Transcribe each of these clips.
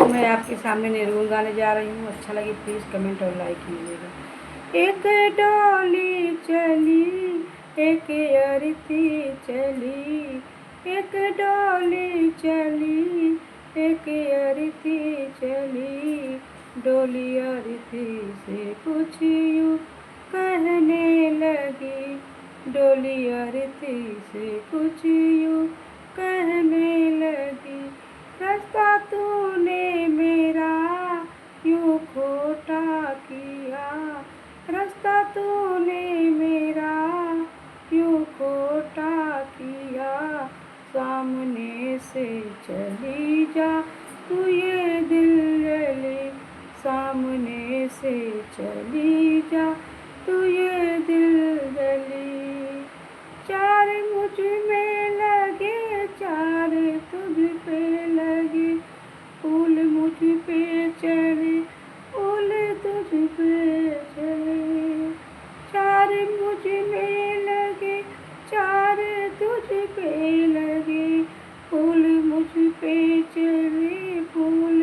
मैं आपके सामने निर्गुण गाने जा रही हूँ। अच्छा लगे प्लीज़ कमेंट और लाइक कीजिएगा। एक डोली चली एक अरती चली, एक डोली चली एक अरती चली, डोली अरती से कुछ यूँ कहने लगी, डोली अरती से कुछ यूँ कहने लगी। रास्ता तूने मेरा यूँ खोटा किया, रास्ता तूने मेरा यूँ खोटा किया, सामने से चली जा तू ये दिल जले, सामने से चली जा तू ये दिल जली। चार मुझ में लगे चार तुझ पे लगे, फूल मुझ पे चढ़े फूल तुझ पे चढ़े। चार मुझ में लगे चार तुझ पे लगे, फूल मुझ पे चढ़े फूल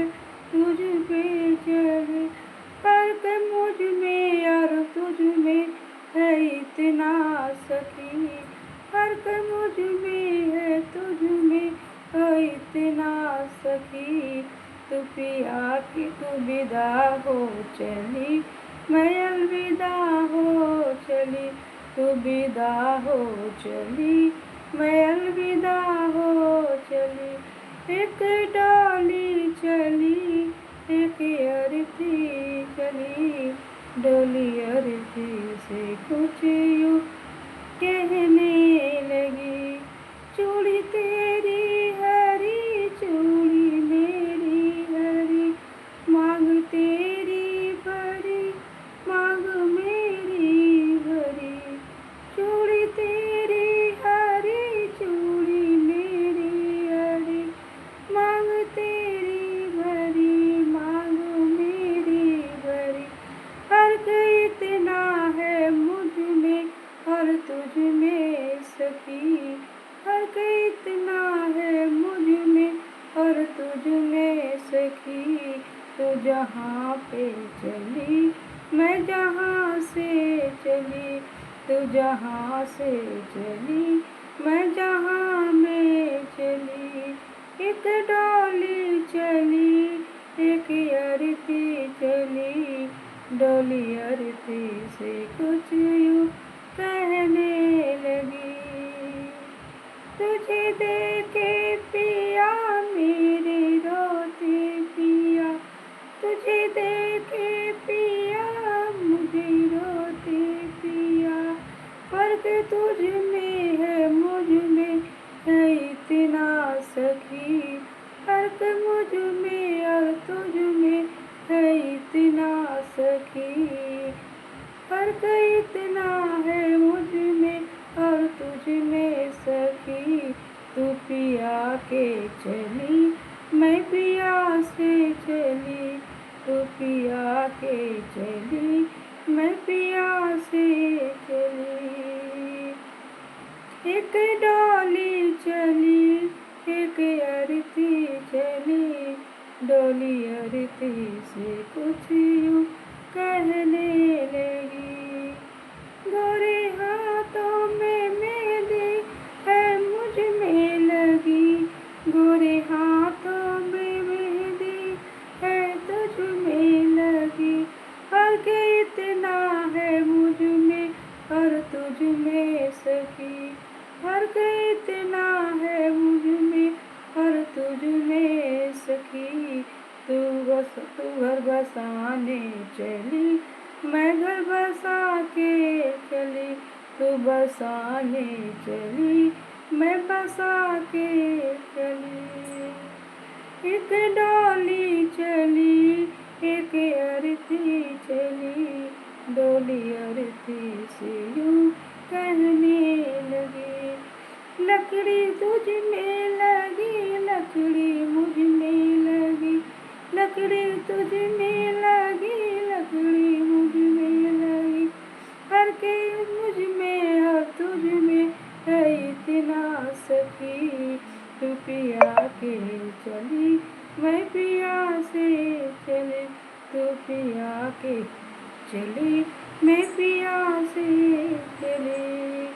तुझ पे चढ़े। फर्क मुझ में और तुझ में है इतना सखी, फर्क मुझ में है तुझ में है इतना सखी। तू पिया कि तू विदा हो चली, मैं अलविदा हो चली, तू विदा हो चली, मैं अलविदा हो चली। एक डोली चली एक अरती चली, डोली अरती से कुछ यूँ कहने लगी। चूड़ी तेरी हरी चूड़ी मेरी हरी, मांग तेरी भरी मांग मेरी भरी। चूड़ी तेरी हरी चूड़ी मेरी हरी, मांग तेरी भरी मांग मेरी भरी। फर्क इतना है मुझ में और तुझ में सखी, फर्क इतना है मुझ में और तुझ में सखी। तू जहाँ पे चली मैं जहाँ से चली, तू जहाँ से चली मैं जहाँ में चली। एक डोली चली एक अरती चली, डोली अरती से कुछ यूँ कहने लगी। तुझे देखे पिया मेरे रोते पिया, तुझे देखे पिया मुझे रोते पिया। फर्क तुझ में है मुझ में है इतना सखी, फर्क मुझ में और तुझ में है इतना सखी। फर्क इतना है मुझ में और तुझ में सखी। तू पिया के चली मैं पिया से चली, तू पिया के चली मैं पिया से चली। एक डोली चली एक अरती चली, डोली अरती से कुछ यूँ कहने लगी। गोरे हाथों में मेहंदी है मुझ में लगी, गोरे हाथों में मेहंदी है तुझ में लगी। फर्क इतना है मुझ में और तुझ में सखी, फर्क इतना है मुझ में और तुझ में सखी। तू घर बसाने चली मैं घर बसा के चली, तू बसाने चली मैं बसा के चली। एक डोली चली एक अरती चली, डोली अरती से यूँ कहने लगी। लकड़ी तुझ में लगी लकड़ी मुझ में लगी, लकड़ी तुझ में लगी लकड़ी मुझ में लगी। फर्क मुझ में और तुझ में है इतना सखी। तू पिया के चली मैं पिया पिया से चले, तू पिया के चली, मैं पिया से चली।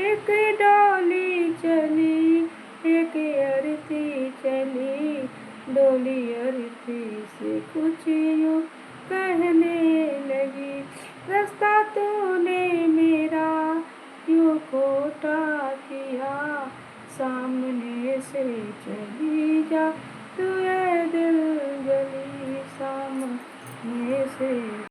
एक डोली चली, एक अर्थी चली, डोली अर्थी से कुछ यूँ कहने लगी, रास्ता तूने मेरा यूँ खोटा किया, सामने से चली जा तू, ऐ दिल जली, सामने से